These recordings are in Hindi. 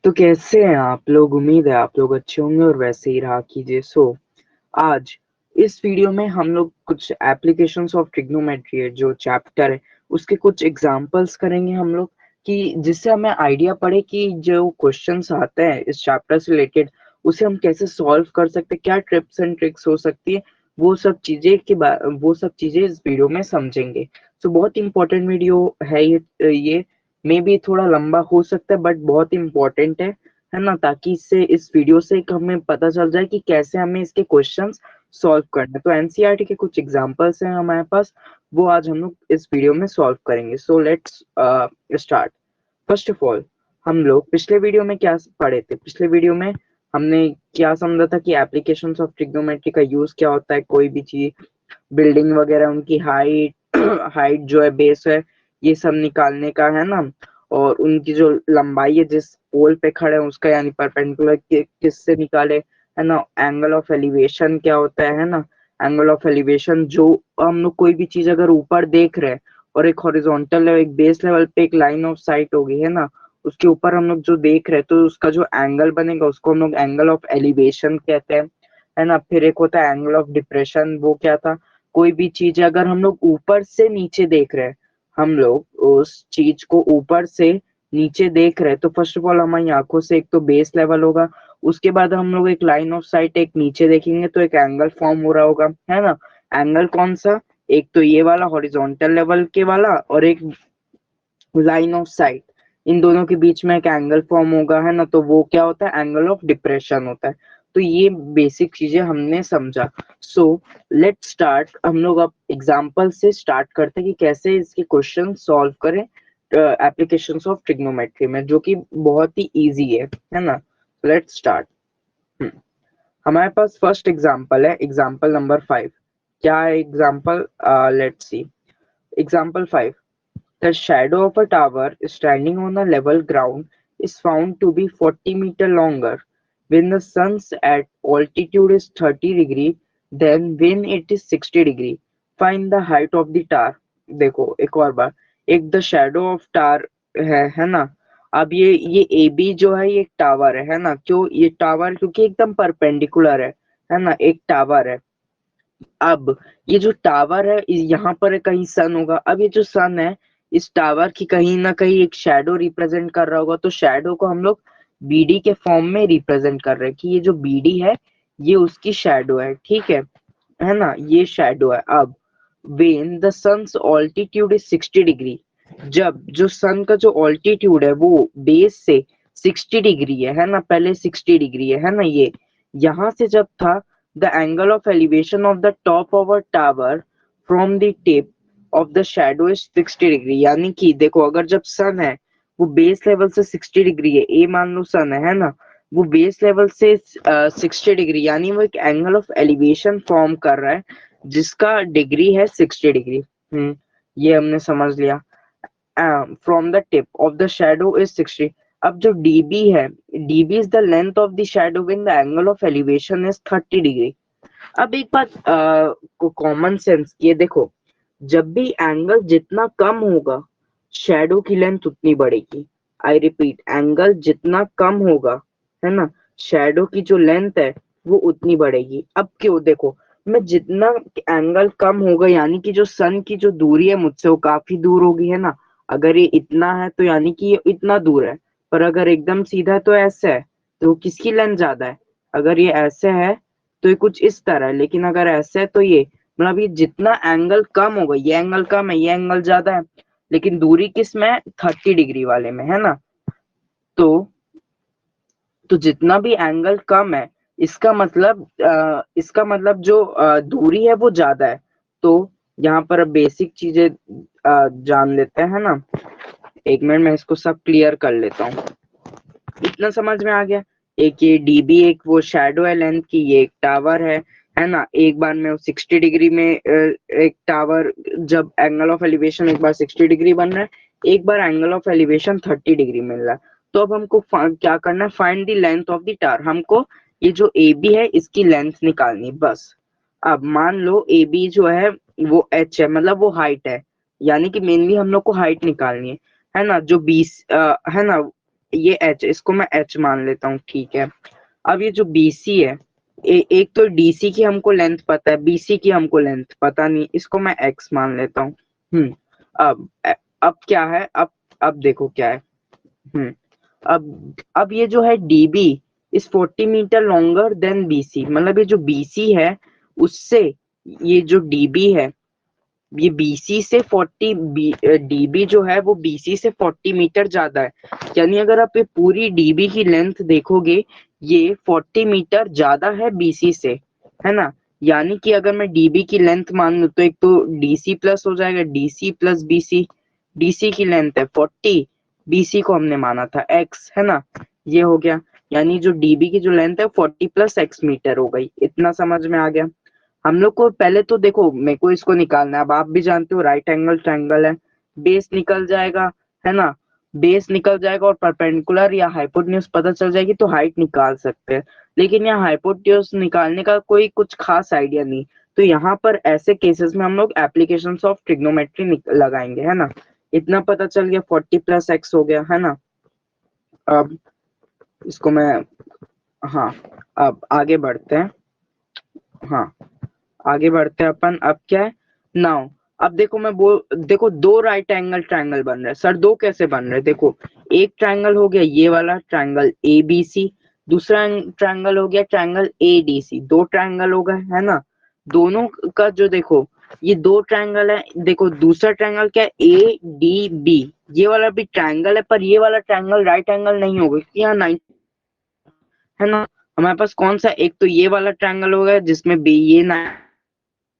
तो कैसे हैं आप लोग? उम्मीद है आप लोग अच्छे होंगे और वैसे ही रहा कीजिए। आज इस वीडियो में हम लोग कुछ एप्लीकेशंस ऑफ ट्रिग्नोमेट्री है जो चैप्टर है उसके कुछ एग्जांपल्स करेंगे हम लोग, कि जिससे हमें आइडिया पड़े कि जो क्वेश्चंस आते हैं इस चैप्टर से रिलेटेड उसे हम कैसे सॉल्व कर सकते हैं, क्या टिप्स एंड ट्रिक्स हो सकती है। वो सब चीजें इस वीडियो में समझेंगे। बहुत इंपॉर्टेंट वीडियो है ये मे बी थोड़ा लंबा हो सकता है बट बहुत इंपॉर्टेंट है ना, ताकि इससे इस वीडियो से एक हमें पता चल जाए कि कैसे हमें इसके क्वेश्चंस सॉल्व करना है। तो एनसीईआरटी के कुछ एग्जांपल्स हैं हमारे पास, वो आज हम लोग इस वीडियो में सॉल्व करेंगे। So let's start. First of all, हम लोग पिछले वीडियो में क्या पढ़े थे? पिछले वीडियो में हमने क्या समझा था कि एप्लीकेशंस ऑफ ट्रिग्नोमेट्री का यूज क्या होता है। कोई भी चीज, बिल्डिंग वगैरह, उनकी हाइट हाइट जो है, बेस है, ये सब निकालने का है ना। और उनकी जो लंबाई है जिस पोल पे खड़े हैं उसका, यानी परपेंडिकुलर किससे निकाले, है ना। एंगल ऑफ एलिवेशन क्या होता है ना। एंगल ऑफ एलिवेशन जो हम लोग कोई भी चीज अगर ऊपर देख रहे हैं और एक हॉरिजॉन्टल लेवल, एक बेस लेवल पे एक लाइन ऑफ साइट होगी, है ना, उसके ऊपर हम लोग जो देख रहे हैं तो उसका जो एंगल बनेगा उसको हम लोग एंगल ऑफ एलिवेशन कहते हैं, है ना। फिर एक होता है एंगल ऑफ डिप्रेशन। वो क्या था? कोई भी चीज अगर हम लोग ऊपर से नीचे देख रहे हैं, हम लोग उस चीज को ऊपर से नीचे देख रहे हैं, तो फर्स्ट ऑफ ऑल हमारी आंखों से एक तो बेस लेवल होगा, उसके बाद हम लोग एक लाइन ऑफ साइट एक नीचे देखेंगे तो एक एंगल फॉर्म हो रहा होगा, है ना। एंगल कौन सा? एक तो ये वाला हॉरिजॉन्टल लेवल के वाला, और एक लाइन ऑफ साइट, इन दोनों के बीच में एक एंगल फॉर्म होगा, है ना। तो वो क्या होता है? एंगल ऑफ डिप्रेशन होता है। तो ये बेसिक चीजें हमने समझा। So let's start. हम लोग अब एग्जांपल से स्टार्ट करते हैं कि कैसे इसके क्वेश्चन सॉल्व करें एप्लीकेशंस ऑफ ट्रिग्नोमेट्री में, जो कि बहुत ही इजी है ना। Let's start. हमारे पास फर्स्ट एग्जांपल है, एग्जांपल नंबर 5। क्या है example? Let's see. Example 5: The shadow of a tower standing on a level ground is found to be 40 meters longer when the sun's at altitude is 30 degree than when it is 60 degree. Find the height of the tower. देखो एक और बार, एक द शैडो ऑफ टावर है ना। अब ये ए बी जो है ये एक टावर है ना। क्यों ये टावर? क्योंकि एकदम परपेंडिकुलर है ना, एक टावर है। अब ये जो टावर है यहाँ पर कहीं सन होगा। अब ये जो सन है इस टावर की कहीं ना कहीं एक शैडो रिप्रेजेंट कर रहा होगा, तो शैडो को हम लोग बीडी के फॉर्म में रिप्रेजेंट कर रहे हैं कि ये जो बीडी है ये उसकी शैडो है, ठीक है ना, ये शैडो है। अब when the sun's altitude is 60 degree, जब जो सन का जो ऑल्टीट्यूड है वो बेस से 60 डिग्री है ना, पहले 60 डिग्री है ना, ये यहाँ से जब था, the angle of elevation of the top of a tower from the tip of the shadow is 60 degree. यानी कि देखो, अगर जब सन है वो बेस लेवल से 60 डिग्री है, ए मान लो सन है ना, वो बेस लेवल से 60 डिग्री, यानी वो एक एंगल ऑफ एलिवेशन फॉर्म कर रहा है जिसका डिग्री है 60 डिग्री। ये हमने समझ लिया। From the tip of the shadow is 60। अब जो dB है, dB is the length of the shadow when the angle of elevation is 30 degree. अब एक बात को कॉमन सेंस की है, देखो, जब भी एंगल जितना कम होगा शैडो की लेंथ उतनी बढ़ेगी। आई रिपीट, एंगल जितना कम होगा, है ना, शैडो की जो लेंथ है वो उतनी बढ़ेगी। अब क्यों? देखो, मैं जितना एंगल कम होगा यानी कि जो सन की जो दूरी है मुझसे वो काफी दूर होगी, है ना। अगर ये इतना है तो यानी कि ये इतना दूर है, पर अगर एकदम सीधा है तो ऐसे है, तो किसकी लेंथ ज्यादा है? अगर ये ऐसे है तो ये कुछ इस तरह है, लेकिन अगर ऐसे है तो ये, मतलब ये जितना एंगल कम होगा, ये एंगल कम है, ये एंगल ज्यादा है, लेकिन दूरी किस में है? 30 डिग्री वाले में, है ना। तो जितना भी एंगल कम है, इसका मतलब जो दूरी है वो ज्यादा है। तो यहाँ पर बेसिक चीजें जान लेते हैं, है ना। एक मिनट में इसको सब क्लियर कर लेता हूँ। इतना समझ में आ गया? एक ये डीबी एक वो शैडो है लेंथ की, ये एक टावर है ना। एक बार में 60 डिग्री में एक टावर, जब एंगल ऑफ एलिवेशन एक बार 60 डिग्री बन रहा है, एक बार एंगल ऑफ एलिवेशन 30 डिग्री मिल रहा है। तो अब हमको क्या करना है? Find the length of the tower. हमको ये जो ए बी है इसकी लेंथ निकालनी बस। अब मान लो ए बी जो है वो एच है, मतलब वो हाइट है, यानी कि मेनली हम लोग को हाइट निकालनी है ना। जो 20 है ना, ये h, इसको मैं h मान लेता हूँ, ठीक है। अब ये जो BC है, एक तो DC की हमको लेंथ पता है, BC की हमको लेंथ पता नहीं, इसको मैं x मान लेता हूँ। अब अब क्या है, अब देखो क्या है। हम्म अब ये जो है DB is 40 metre longer than BC, मतलब ये जो BC है उससे ये जो DB है, ये BC से 40 DB जो है वो BC से 40 मीटर ज्यादा है। यानी अगर आप ये पूरी DB की लेंथ देखोगे, ये 40 मीटर ज्यादा है BC से, है ना। यानी कि अगर मैं DB की लेंथ मान लूं तो एक तो DC प्लस हो जाएगा, DC प्लस BC। DC की लेंथ है 40, BC को हमने माना था x, है ना। ये हो गया, यानी जो DB की जो लेंथ है 40 प्लस x मीटर हो गई। इतना समझ में आ गया। हम लोग को पहले तो देखो, मेरे को इसको निकालना है। अब आप भी जानते हो राइट एंगल ट्रायंगल है, बेस निकल जाएगा, है ना। बेस निकल जाएगा और परपेंडिकुलर या हाइपोटेन्यूज पता चल जाएगी तो हाइट निकाल सकते हैं। लेकिन यहाँ हाइपोटेन्यूज निकालने का कोई कुछ खास आइडिया नहीं, तो यहाँ पर ऐसे केसेस में हम लोग एप्लीकेशंस ऑफ ट्रिग्नोमेट्री लगाएंगे, है ना। इतना पता चल गया, 40 प्लस एक्स हो गया, है ना। अब इसको मैं, हाँ, अब आगे बढ़ते हैं। हाँ, आगे बढ़ते हैं अपन। अब क्या है नाउ, अब देखो देखो दो राइट एंगल ट्रायंगल बन रहे हैं। सर दो कैसे बन रहे हैं, देखो एक ट्रायंगल हो गया ये वाला ट्रायंगल ABC, दूसरा ट्रायंगल हो गया ट्रायंगल ADC। दो ट्रायंगल हो गए, है ना। दोनों का जो देखो, ये दो ट्रायंगल है। देखो दूसरा ट्रायंगल क्या है, ADB। ये वाला भी ट्रायंगल है, पर ये वाला ट्रायंगल राइट एंगल नहीं होगा क्योंकि यहाँ 90, है ना। हमारे पास कौन सा, एक तो ये वाला ट्रायंगल होगा जिसमें बी ये ना,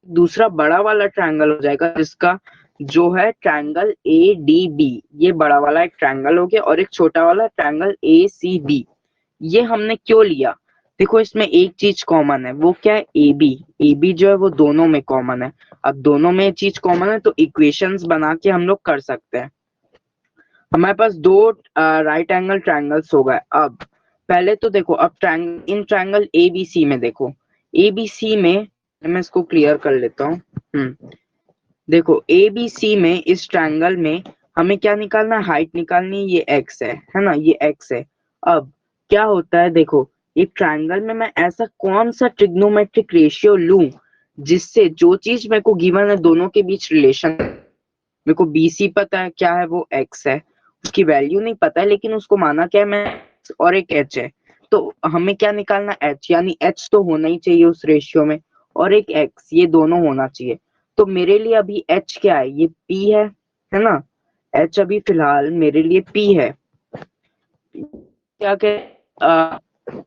दूसरा बड़ा वाला ट्रायंगल हो जाएगा जिसका जो है ट्रायंगल ADB। ये बड़ा वाला एक ट्रायंगल हो गया, और एक छोटा वाला ट्रायंगल ACB। ये हमने क्यों लिया, देखो इसमें एक चीज कॉमन है, वो क्या है, AB जो है वो दोनों में कॉमन है। अब दोनों में चीज कॉमन है तो इक्वेशंस बना के हम लोग कर सकते हैं। हमारे पास दो राइट एंगल ट्रायंगल्स हो गए। अब पहले तो देखो, अब इन ट्रायंगल ABC में देखो, ABC में मैं इसको क्लियर कर लेता हूँ। देखो ABC में, इस ट्रायंगल में हमें क्या निकालना है, हाइट निकालनी है। ये x है ना, ये x है। अब क्या होता है, देखो एक ट्रायंगल में मैं ऐसा कौन सा ट्रिग्नोमेट्रिक रेशियो लूं जिससे जो चीज मेरे को गिवन है दोनों के बीच रिलेशन, मेरे को BC पता है क्या है, वो x है। उसकी वैल्यू नहीं पता है लेकिन उसको माना क्या है मैं, और एक h है। तो हमें क्या निकालना, h, यानी h तो होना ही चाहिए उस रेशियो में, और एक x, ये दोनों होना चाहिए। तो मेरे लिए अभी h क्या है, ये p है ना। h अभी फिलहाल मेरे लिए p है। क्या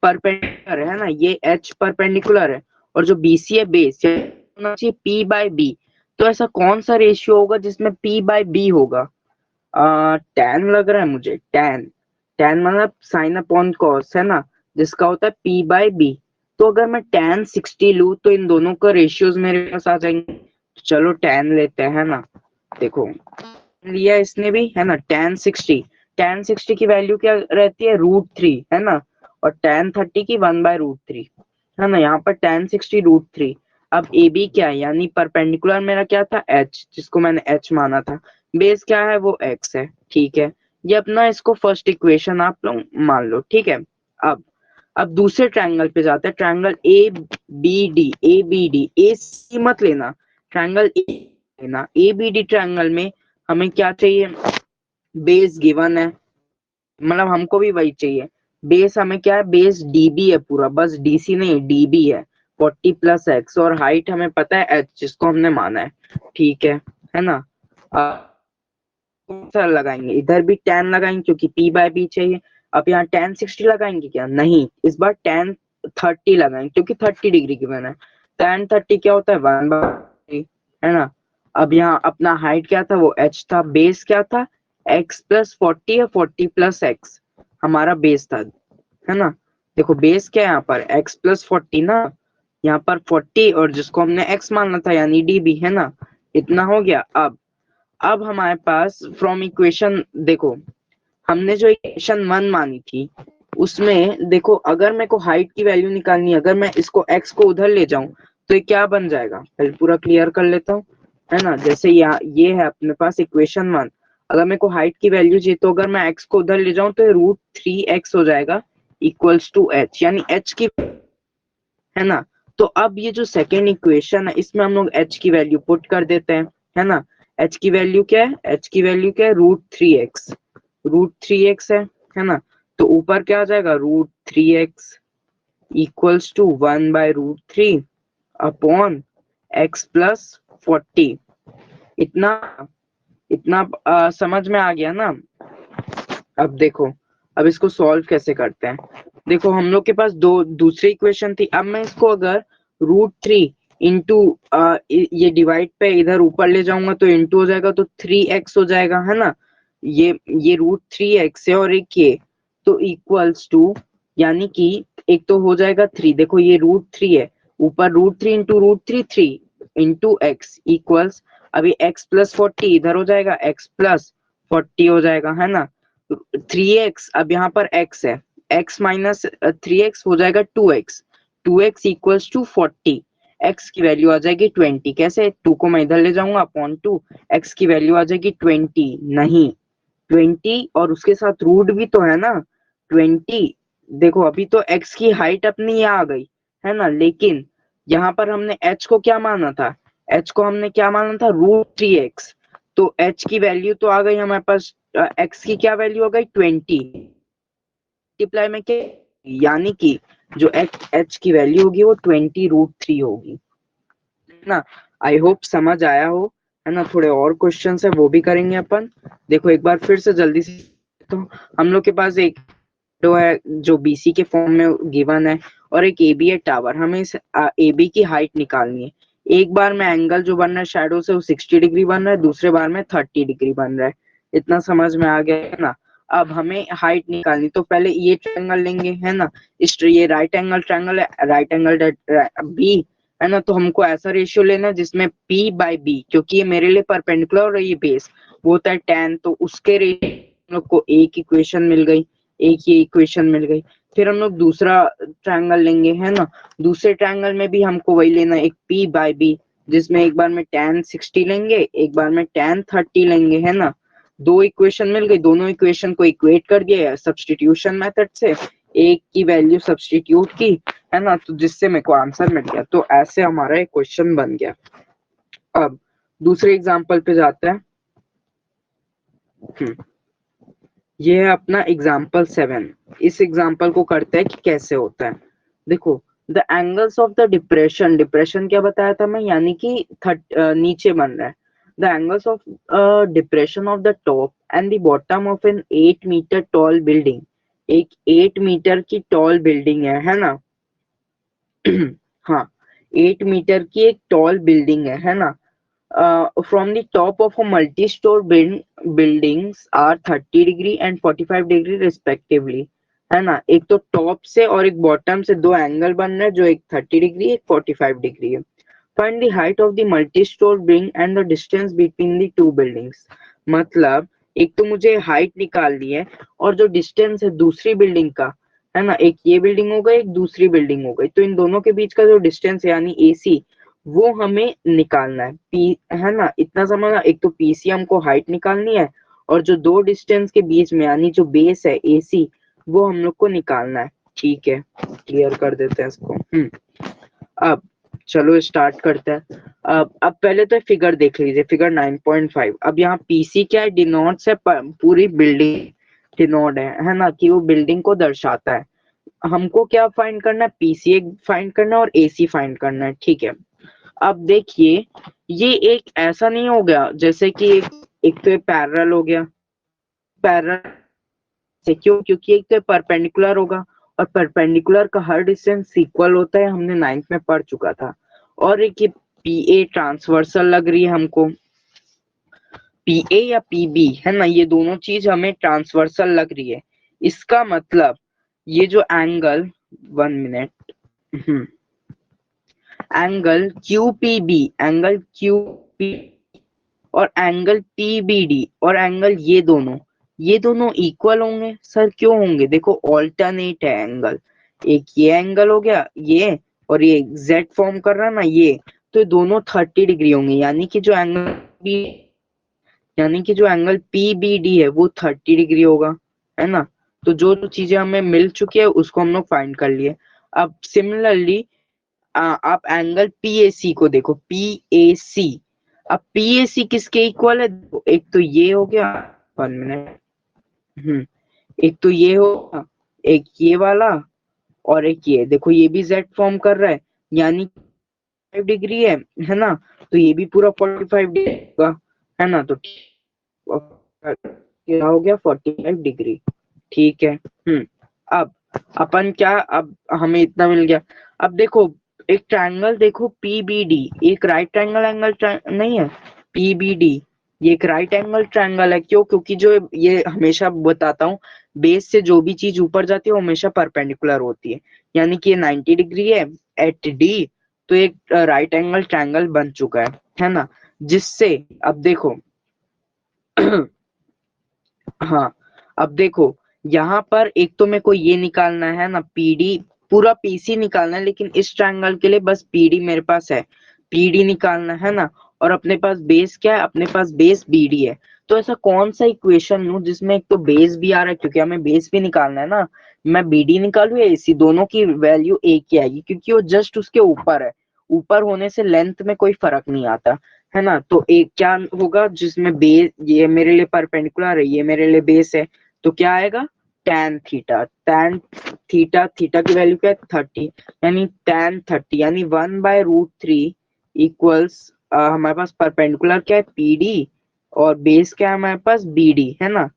परपेंडिकुलर है ना, ये h परपेंडिकुलर है, और जो BC है बेस, होना चाहिए p बाय b। तो ऐसा कौन सा रेशियो होगा जिसमें p बाय b होगा, tan लग रहा है मुझे। tan मतलब साइन अपॉन कॉस, है ना, जिसका होता है p बाय b। तो अगर मैं tan 60 लूं तो इन दोनों का रेशियोज मेरे पास आ जाएंगे। तो चलो tan लेते हैं, है ना। देखो लिया इसने भी, है ना, tan 60 की वैल्यू क्या रहती है, √3, है ना। और tan 30 की 1/√3, है ना। यहाँ पर tan 60 √3। अब AB क्या है, यानी परपेंडिकुलर मेरा क्या था, h, जिसको मैंने h माना था। बेस क्या है, वो x है, ठीक है। ये अपना इसको फर्स्ट इक्वेशन आप लोग मान लो, ठीक है। अब दूसरे ट्रायंगल पे जाते हैं, ट्रायंगल ABD। AC मत लेना, ट्रायंगल लेना। ABD ट्रायंगल में हमें क्या चाहिए, बेस गिवन है, मतलब हमको भी वही चाहिए। बेस हमें क्या है, बेस DB है पूरा, बस DC नहीं, DB है 40 प्लस x, और हाइट हमें पता है h, जिसको हमने माना है, ठीक है ना। कौन सा लगाएंगे, इधर भी tan लगाएंगे क्योंकि p बाय b चाहिए। अब यहाँ tan 60 लगाएंगे क्या, नहीं, इस बार tan 30 लगाएंगे क्योंकि 30 डिग्री गिवन है। tan 30 क्या होता है, 1/3, है ना। अब यहाँ अपना हाइट क्या था, वो h था। बेस क्या था, x प्लस 40 या 40 प्लस x, हमारा बेस था, है ना। देखो बेस क्या है यहाँ पर, x प्लस 40 ना, यहाँ पर 40, और जिसको हमने x मानना था यानी DB, है ना। इतना हो गया। अब हमारे पास फ्रॉम इक्वेशन देखो, हमने जो इक्वेशन 1 मानी थी उसमें देखो, अगर मेरे को हाइट की वैल्यू निकालनी है, अगर मैं इसको x को उधर ले जाऊं तो ये क्या बन जाएगा, पहले पूरा क्लियर कर लेता हूँ, है ना। जैसे यहाँ ये है अपने पास इक्वेशन 1। अगर मेरे को हाइट की वैल्यू चाहिए तो अगर मैं x को उधर ले जाऊं तो √3x हो जाएगा इक्वल्स टू h, यानी h की, है ना। तो अब ये जो सेकेंड इक्वेशन है इसमें हम लोग h की वैल्यू पुट कर देते हैं, है ना। h की वैल्यू क्या है, h की वैल्यू क्या है, √3x है ना। तो ऊपर क्या आ जाएगा, √3x equals to 1/√3 upon x plus 40। इतना इतना समझ में आ गया ना। अब देखो, अब इसको सॉल्व कैसे करते हैं। देखो हम लोग के पास दो दूसरी इक्वेशन थी, अब मैं इसको अगर √3 इंटू ये डिवाइड पे इधर ऊपर ले जाऊंगा तो इंटू हो जाएगा, तो 3x हो जाएगा, है ना। ये √3x है और एक ये, तो इक्वल्स टू, यानी कि एक तो हो जाएगा 3, देखो ये √3 है, ऊपर √3 इंटू √3 3 इंटू एक्स इक्वल्स, अभी x प्लस 40 इधर हो जाएगा, x प्लस 40 हो जाएगा, है ना। 3x, अब यहाँ पर x है, x माइनस 3x हो जाएगा 2x, 2x equals to 40, x की वैल्यू आ जाएगी 20। कैसे, 2 को मैं इधर ले जाऊंगा अपॉन 2, x की वैल्यू आ जाएगी 20, नहीं 20 और उसके साथ रूट भी तो है ना 20। देखो अभी तो x की हाइट अपनी ये आ गई, है ना, लेकिन यहाँ पर हमने h को क्या माना था, h को हमने क्या माना था, √3x। तो h की वैल्यू तो आ गई हमारे पास, x की क्या वैल्यू आ गई 20, मल्टीप्लाई में क्या, यानी कि जो h की वैल्यू होगी वो 20√3 होगी, है ना। आई होप समझ आया हो, है ना। थोड़े और क्वेश्चन है वो भी करेंगे अपन। देखो एक बार फिर से जल्दी से, तो हम लोग के पास एक जो है जो बीसी के फॉर्म में गिवन है और एक एबी है टावर, हमें इस एबी की हाइट निकालनी है। एक बार में एंगल जो बन रहा है शैडो से वो 60 डिग्री बन रहा है, दूसरे बार में 30 डिग्री बन रहा है। इतना समझ में आ गया है ना। अब हमें हाइट निकालनी, तो पहले ये ट्रायंगल लेंगे, है ना। इस ये राइट एंगल ट्रायंगल है, राइट एंगल बी, है ना। तो हमको ऐसा रेशियो लेना है जिसमें p/b, क्योंकि ये मेरे लिए परपेंडिकुलर और ये बेस वो होता है tan, तो उसके रेशियो हम लोग को एक इक्वेशन मिल गई, एक ये इक्वेशन मिल गई। फिर हम लोग दूसरा ट्रायंगल लेंगे, है ना। दूसरे ट्रायंगल में भी हमको वही लेना है, एक p/b, जिसमें एक बार में tan 60 लेंगे, एक बार में tan 30 लेंगे, है ना। दो इक्वेशन मिल गई, दोनों इक्वेशन को इक्वेट कर दिया सब्स्टिट्यूशन मेथड से, एक की वैल्यू सब्स्टिट्यूट की, है ना, तो जिससे मेरे को आंसर मिल गया। तो ऐसे हमारा एक क्वेश्चन बन गया। अब दूसरे एग्जांपल पे जाते हैं। ये है अपना एग्जाम्पल 7। इस एग्जाम्पल को करते हैं कि कैसे होता है। देखो, the angles of the depression, depression क्या बताया था मैं, यानी कि नीचे बन रहा है। The angles of depression of the top and the bottom of an 8 metre tall building, एक 8 मीटर की टॉल बिल्डिंग है ना। हाँ, 8 मीटर की एक टॉल बिल्डिंग है ना। From the top of a multi-store buildings are 30 degree and 45 degree respectively, है ना। एक तो टॉप से और एक बॉटम से दो एंगल बन रहा है, जो एक 30 डिग्री एक 45 डिग्री है। Find the height of the multi store building and the distance between the two buildings. मतलब एक तो मुझे हाइट निकालनी है और जो डिस्टेंस है दूसरी बिल्डिंग का, है ना, एक ये बिल्डिंग हो गई एक दूसरी बिल्डिंग हो गई, तो इन दोनों के बीच का जो डिस्टेंस है यानी एसी, वो हमें निकालना है। पी, है ना, इतना समझना। एक तो पीसी हमको हाइट निकालनी है और जो दो डिस्टेंस के बीच में यानी जो बेस है एसी, वो हम लोग को निकालना है। ठीक है, क्लियर कर देते हैं इसको। अब चलो स्टार्ट करते हैं। अब पहले तो फिगर देख लीजिए, फिगर 9.5। अब यहाँ पीसी क्या है, डिनोट्स है पूरी बिल्डिंग, डिनोट है ना, कि वो बिल्डिंग को दर्शाता है। हमको क्या फाइंड करना है, पीसी फाइंड करना है और एसी फाइंड करना है, ठीक है। अब देखिए, ये एक ऐसा नहीं हो गया जैसे कि एक तो पैरेलल हो गया, पैरेलल से क्यों, क्योंकि एक तो परपेंडिकुलर होगा और परपेंडिकुलर का हर डिस्टेंस इक्वल होता है, हमने 9th में पढ़ चुका था। और एक ये पीए ट्रांसवर्सल लग रही है हमको, पीए या पीबी, है ना, ये दोनों चीज हमें ट्रांसवर्सल लग रही है। इसका मतलब ये जो angle, 1 minute, angle QPB, angle QP और एंगल PBD और एंगल ये दोनों इक्वल होंगे। सर क्यों होंगे, देखो ऑल्टरनेट है एंगल, एक ये एंगल हो गया ये, और ये जेड फॉर्म कर रहा है ना ये, तो दोनों 30 डिग्री होंगे, यानी कि जो एंगल यानी कि जो एंगल पीबीडी है वो 30 डिग्री होगा, है ना। तो जो जो चीजें हमें मिल चुकी है उसको हम लोग फाइंड कर लिए। अब सिमिलरली आप एंगल पीएसी को देखो, पीएसी। अब पीएसी किसके इक्वल है? एक तो ये हो गया, 1 मिनट, एक तो ये होगा, एक ये वाला, और एक ये देखो, ये भी जेड फॉर्म कर रहा है, यानी 5 डिग्री है ना। तो ये भी पूरा 45 डिग्री होगा, है ना। तो क्या हो गया? 45 डिग्री। ठीक है। अब अपन क्या, अब हमें इतना मिल गया। अब देखो, एक ट्रायंगल देखो पीबीडी, एक राइट एंगल नहीं है पीबीडी। ये एक राइट एंगल ट्रायंगल है। क्यों? क्योंकि जो ये हमेशा बताता हूँ, बेस से जो भी चीज ऊपर जाती है वो हमेशा परपेंडिकुलर होती है। यानी कि ये 90 डिग्री है एट डी, तो एक राइट एंगल ट्रायंगल बन चुका है ना। जिससे अब देखो हाँ, अब देखो, यहाँ पर एक तो मेरे को ये निकालना है ना, पीडी, पूरा पीसी निकालना है, लेकिन इस ट्रायंगल के लिए बस पीडी मेरे पास है, पीडी निकालना है ना। और अपने पास बेस क्या है? अपने पास बेस बीडी है। तो ऐसा कौन सा इक्वेशन लूं जिसमें एक तो बेस भी आ रहा है, क्योंकि हमें बेस भी निकालना है ना। मैं बीडी निकालू या एसी, दोनों की वैल्यू एक ही आएगी, क्योंकि वो जस्ट उसके ऊपर है। ऊपर होने से लेंथ में कोई फर्क नहीं आता, है ना। तो एक क्या होगा जिसमें बेस, ये मेरे लिए परपेंडिकुलर है, ये मेरे लिए बेस है, तो क्या आएगा? tan theta. tan theta, theta की वैल्यू क्या है? 30, यानी tan 30, यानी 1/√3 इक्वल्स, हमारे पास परपेंडिकुलर क्या है? पीडी, और बेस क्या है हमारे पास? बीडी, है ना।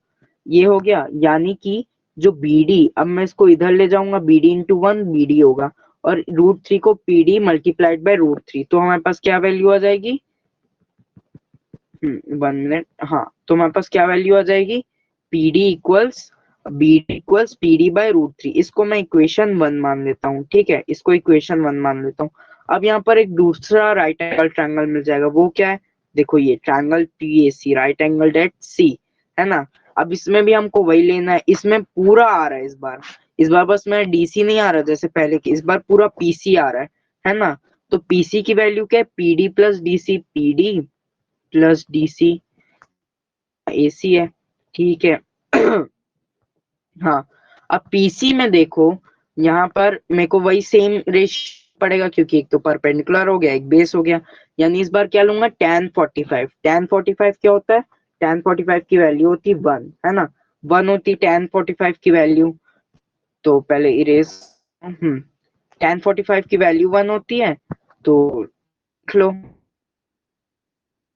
ये हो गया, यानी कि जो बीडी, अब मैं इसको इधर ले जाऊंगा, बीडी इंटू 1 बीडी होगा, और √3 को पीडी मल्टीप्लाइड बाय √3, तो हमारे पास क्या वैल्यू आ जाएगी? 1 मिनट, हाँ, तो हमारे पास क्या वैल्यू आ जाएगी? पीडी इक्वल्स पीडी/√3। इसको मैं इक्वेशन 1 मान लेता हूँ, ठीक है, इसको इक्वेशन 1 मान लेता हूँ। अब यहाँ पर एक दूसरा राइट एंगल ट्रायंगल मिल जाएगा, वो क्या है? देखो, ये triangle PAC, right angle at C, है ना। अब इसमें भी हमको वही लेना है, इसमें पूरा आ रहा है इस बार बस मैं डीसी नहीं आ रहा जैसे पहले की, इस बार पूरा पीसी आ रहा है ना। तो पीसी की वैल्यू क्या है? PD plus DC, PD plus DC, AC है, ठीक है। हाँ, अब पीसी में देखो, यहाँ पर मेरे को वही सेम रेश पड़ेगा, क्योंकि एक तो परपेंडिकुलर हो गया, एक बेस हो गया। यानी इस बार क्या लूंगा? tan 45। tan 45 क्या होता है? tan 45 की वैल्यू होती है 1, है ना। 1 होती tan 45 की वैल्यू। तो पहले इरेज, हम्म tan 45 की वैल्यू 1 होती है, तो लिख लो।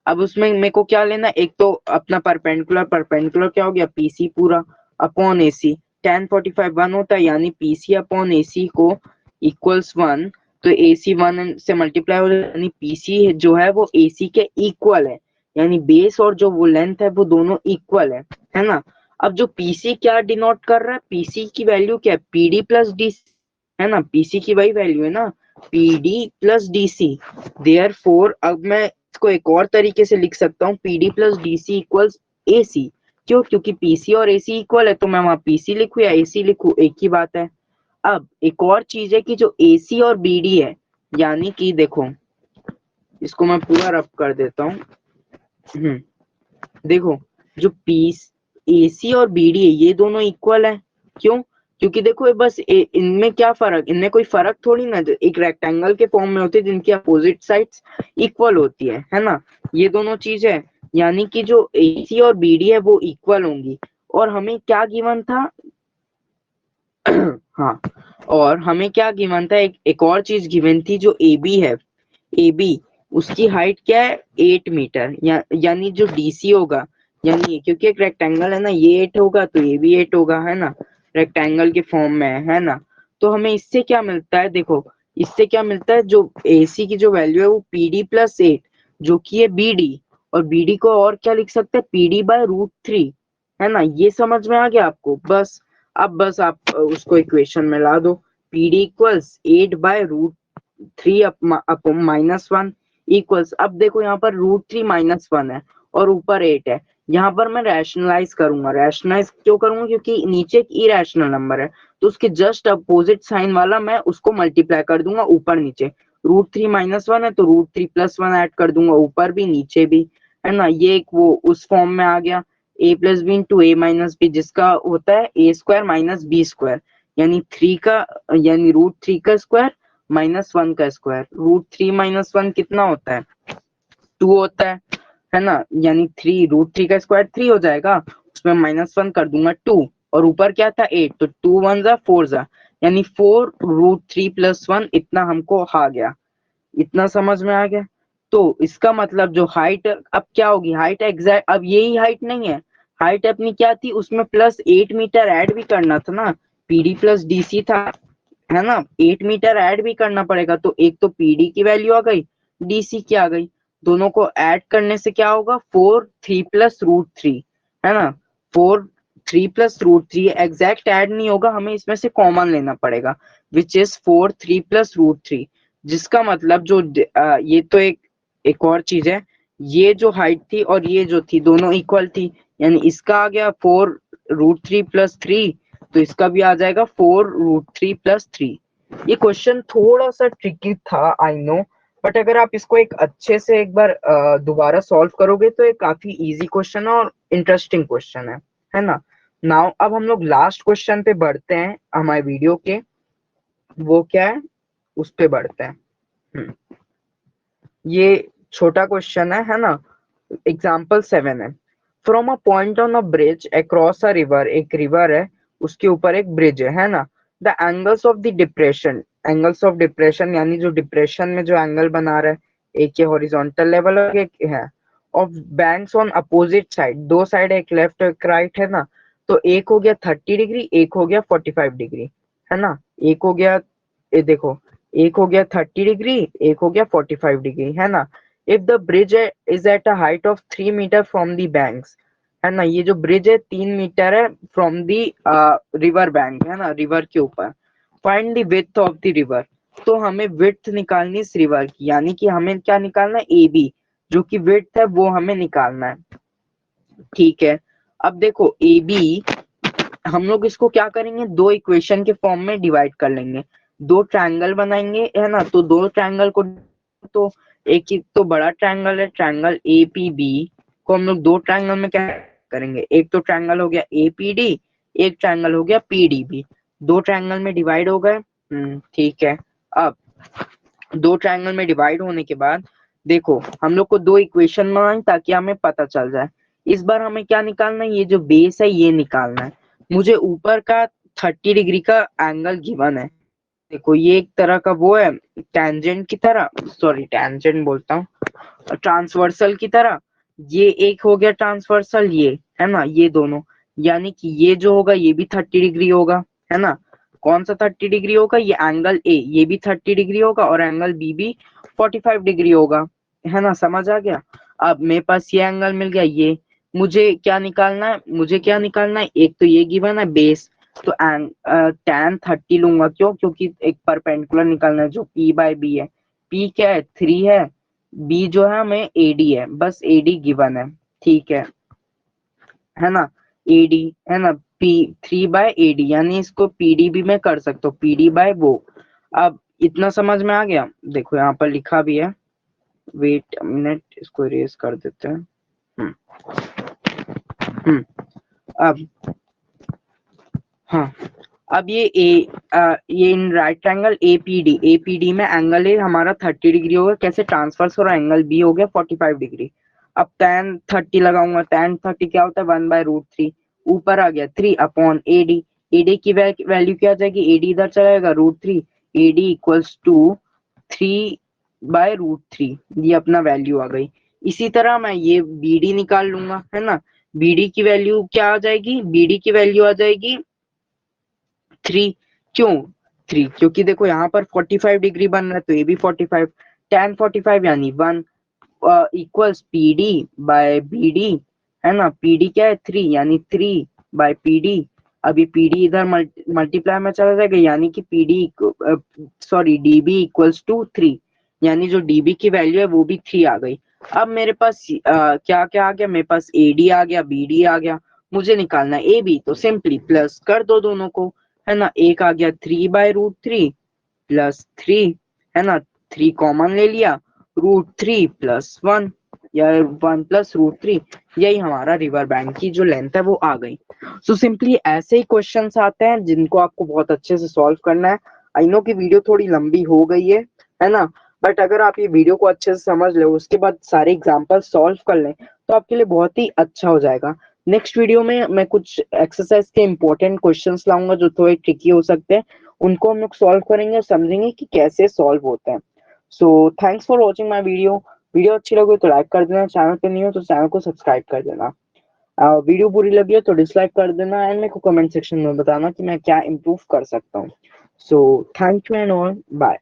अब उसमें मेरे को क्या लेना? एक तो अपना परपेंडिकुलर, परपेंडिकुलर क्या हो गया? पीसी पूरा अपॉन एसी। tan 45 1 होता है, यानी पीसी अपॉन एसी को इक्वल्स 1। तो एसी 1 से मल्टीप्लाई हो जाए, यानी पीसी जो है वो एसी के इक्वल है, यानी बेस और जो वो लेंथ है वो दोनों इक्वल है ना। अब जो पीसी क्या डिनोट कर रहा है? पीसी की वैल्यू क्या है? पीडी प्लस डी, है ना। पीसी की वही वैल्यू है ना, पीडी प्लस डीसी। देयरफॉर अब मैं इसको एक और तरीके से लिख सकता हूँ, PD plus DC equals AC. क्यों? क्योंकि पीसी और एसी इक्वल है, तो मैं वहां पीसी लिखूं या एसी लिखूं, एक ही बात है। अब एक और चीज है कि जो एसी और बीडी है, यानी कि देखो, इसको मैं पूरा रब कर देता हूँ। देखो, जो पीस एसी और बीडी है, ये दोनों इक्वल है। क्यों? क्योंकि देखो, ये बस इनमें क्या फर्क, इनमें कोई फर्क थोड़ी ना, एक रेक्टेंगल के फॉर्म में होते हैं जिनकी अपोजिट साइड्स इक्वल होती है ना। ये दोनों चीज है, यानी कि जो एसी और बीडी है वो इक्वल होंगी। और हमें क्या गिवन था? हाँ, और हमें क्या गिवन था? एक और चीज गिवन थी, जो ए बी है, ए बी, उसकी हाइट क्या है? 8 मीटर, यानी जो डीसी होगा, यानी क्योंकि एक रेक्टेंगल है ना, ये 8 होगा तो ये भी 8 होगा, है ना। रेक्टेंगल के फॉर्म में है ना। तो हमें इससे क्या मिलता है? देखो, इससे क्या मिलता है? जो एसी की जो वैल्यू है वो पीडी प्लस 8, जो कि है बीडी, और बीडी को और क्या लिख सकते हैं? पीडी/√3, है ना। ये समझ में आ गया आपको? बस, अब बस आप उसको इक्वेशन में ला दो। पीडी इक्वल्स 8/√3 -1 इक्वल्स, अब देखो यहाँ पर √3 -1 है और ऊपर 8 है। यहाँ पर मैं रैशनलाइज करूंगा, रैशनलाइज क्यों करूंगा? क्योंकि नीचे एक इरेशनल नंबर है, तो उसके जस्ट अपोजिट साइन वाला मैं उसको मल्टीप्लाई कर दूंगा ऊपर नीचे। √3 -1 है तो √3 + 1 ऐड कर दूंगा, ऊपर भी नीचे भी, है ना। ये एक वो उस फॉर्म में आ गया a plus B into A minus B, जिसका होता है A square minus B square, यानी यानी √3 का स्क्वायर माइनस 1 का स्क्वायर। √3 माइनस 1 कितना होता है? 2 होता है ना। यानी √3 का स्क्वायर 3 हो जाएगा, उसमें -1 कर दूंगा 2, और ऊपर क्या था 8, तो 2 1 जा 4 जा, यानी 4 √3 प्लस 1 इतना हमको आ गया। इतना समझ में आ गया। तो इसका मतलब जो हाइट अब क्या होगी, हाइट एग्जैक्ट अब यही हाइट नहीं है, हाइट अपनी क्या थी, उसमें +8 मीटर ऐड भी करना था ना, पीडी प्लस डीसी था, है ना। 8 मीटर ऐड भी करना पड़ेगा, तो एक तो पीडी की वैल्यू आ गई, डीसी की आ गई, दोनों को ऐड करने से क्या होगा 4 3 प्लस √3, है ना। 4 3 प्लस √3 एग्जैक्ट ऐड नहीं होगा, हमें इसमें से कॉमन लेना पड़ेगा, विच इज 4 3 प्लस √3, जिसका मतलब ये तो एक और चीज है, ये जो हाइट थी और ये जो थी दोनों इक्वल थी, यानी इसका आ गया 4 √3 प्लस 3, तो इसका भी आ जाएगा 4 √3 प्लस 3। ये क्वेश्चन थोड़ा सा ट्रिकी था, आई नो, बट अगर आप इसको एक अच्छे से एक बार दोबारा सॉल्व करोगे तो ये काफी इजी क्वेश्चन है और इंटरेस्टिंग क्वेश्चन है ना। नाउ अब हम लोग लास्ट क्वेश्चन पे बढ़ते हैं हमारे वीडियो के, वो क्या है उस पे बढ़ते हैं। ये छोटा क्वेश्चन है ना। एग्जाम्पल 7 है, from a point on a bridge across a river, एक रिवर है उसके ऊपर एक ब्रिज है ना। The angles of the depression, angles of depression यानी जो डिप्रेशन में जो एंगल बना रहा है, एक ये हॉरिजॉन्टल लेवल और एक है of banks on opposite side, दो साइड एक लेफ्ट एक राइट, है ना। तो एक हो गया 30 डिग्री, एक हो गया 45 डिग्री, है ना। एक हो गया, ये देखो, एक हो गया 30 डिग्री, एक हो गया 45 डिग्री, है ना। If the bridge is at a height of 3 metre from the banks, है ना, ये जो ब्रिज है 3 मीटर है फ्रॉम द रिवर बैंक, है ना, रिवर के ऊपर। Find the width of the river, तो हमें विड्थ निकालनी इस रिवर की, यानी कि हमें क्या निकालना है, ए बी, जो कि विड्थ है वो हमें निकालना है। ठीक है, अब देखो ए बी, हम लोग इसको क्या करेंगे, दो इक्वेशन के फॉर्म में डिवाइड कर लेंगे, दो ट्रायंगल बनाएंगे, है ना। तो दो ट्रायंगल को, तो एक ही तो बड़ा ट्रायंगल है, ट्रायंगल ए पी बी को हम लोग दो ट्रायंगल में क्या करेंगे, एक तो ट्रायंगल हो गया ए पी डी, एक ट्रायंगल हो गया पी डी बी, दो ट्रायंगल में डिवाइड हो गए। ठीक है, अब दो ट्रायंगल में डिवाइड होने के बाद देखो हम लोग को दो इक्वेशन बनाए ताकि हमें पता चल जाए। इस बार हमें क्या निकालना है, ये जो बेस है ये निकालना है। मुझे ऊपर का 30 डिग्री का एंगल गिवन है, देखो ये एक तरह का वो है टेंजेंट की तरह, सॉरी टेंजेंट बोलता हूँ, ट्रांसवर्सल की तरह। ये एक हो गया ट्रांसवर्सल, ये है ना, ये दोनों, यानी कि ये जो होगा ये भी 30 डिग्री होगा, है ना। कौन सा 30 डिग्री होगा, ये एंगल ए, ये भी 30 डिग्री होगा, और एंगल बी भी 45 डिग्री होगा, है ना। समझ आ गया। अब मेरे पास ये एंगल मिल गया, ये मुझे क्या निकालना है, मुझे क्या निकालना है, एक तो ये गिवन है बेस, तो tan 30 लूंगा, क्यों, क्योंकि एक परपेंडिकुलर निकालना है जो p बाय बी है। p क्या है, 3 है, b जो है हमें एडी है, बस एडी गिवन है। ठीक है ना, एडी, है ना, p 3/AD, यानी इसको पीडी भी मैं कर सकता हूँ, पीडी बाय वो। अब इतना समझ में आ गया, देखो यहाँ पर लिखा भी है, वेट मिनट, इसको इरेज कर देते हैं। हम्म हम्म अब हाँ, अब ये इन राइट ट्रायंगल एपीडी में एंगल ए हमारा 30 डिग्री होगा, कैसे ट्रांसफर्स हो रहा है, एंगल बी हो गया 45 डिग्री। अब tan 30 लगाऊंगा, tan 30 क्या होता है, 1/√3, ऊपर आ गया 3/AD, एडी की वैल्यू क्या आ जाएगी, एडी इधर चलाएगा √3, एडी इक्वल्स टू 3/√3, ये अपना वैल्यू आ गई। इसी तरह मैं ये बीडी निकाल लूंगा, है ना। बीडी की वैल्यू क्या आ जाएगी, बीडी की वैल्यू आ जाएगी 3, क्यों 3, क्योंकि देखो यहाँ पर 45 डिग्री बन रहा है, तो ये भी 45, tan 45 यानी 1 इक्वल्स पीडी बाय बीडी, है ना। पीडी क्या है 3, यानी 3/PD। अब ये पीडी इधर मल्टीप्लाई में चला जाएगा, यानी कि PD sorry DB equals to 3, यानी जो डीबी की वैल्यू है वो भी 3 आ गई। अब मेरे पास क्या क्या आ गया, मेरे पास एडी आ गया, बीडी आ गया, मुझे निकालना है ए बी, तो सिंपली प्लस कर दो दोनों को, है ना। एक आ गया 3/√3 प्लस 3, है ना, 3 कॉमन ले लिया, √3 प्लस 1, या 1+√3, यही हमारा रिवर बैंक की जो लेंथ है वो आ गई। सो सिंपली ऐसे ही क्वेश्चंस आते हैं जिनको आपको बहुत अच्छे से सॉल्व करना है। आई नो कि वीडियो थोड़ी लंबी हो गई है ना, बट अगर आप ये वीडियो को अच्छे से समझ ले, उसके बाद सारे एग्जाम्पल सॉल्व कर लें, तो आपके लिए बहुत ही अच्छा हो जाएगा। नेक्स्ट वीडियो में मैं कुछ एक्सरसाइज के इंपॉर्टेंट क्वेश्चंस लाऊंगा जो थोड़े ट्रिकी हो सकते हैं, उनको हम लोग सॉल्व करेंगे और समझेंगे कि कैसे सॉल्व होते हैं। So thanks for watching my video. Video अच्छी लगी तो लाइक कर देना, चैनल पे नहीं हो तो चैनल को सब्सक्राइब कर देना। वीडियो बुरी लगी है तो डिसलाइक कर देना एंड मेरे को कमेंट सेक्शन में बताना कि मैं क्या इम्प्रूव कर सकता हूँ। So thank you and all, bye.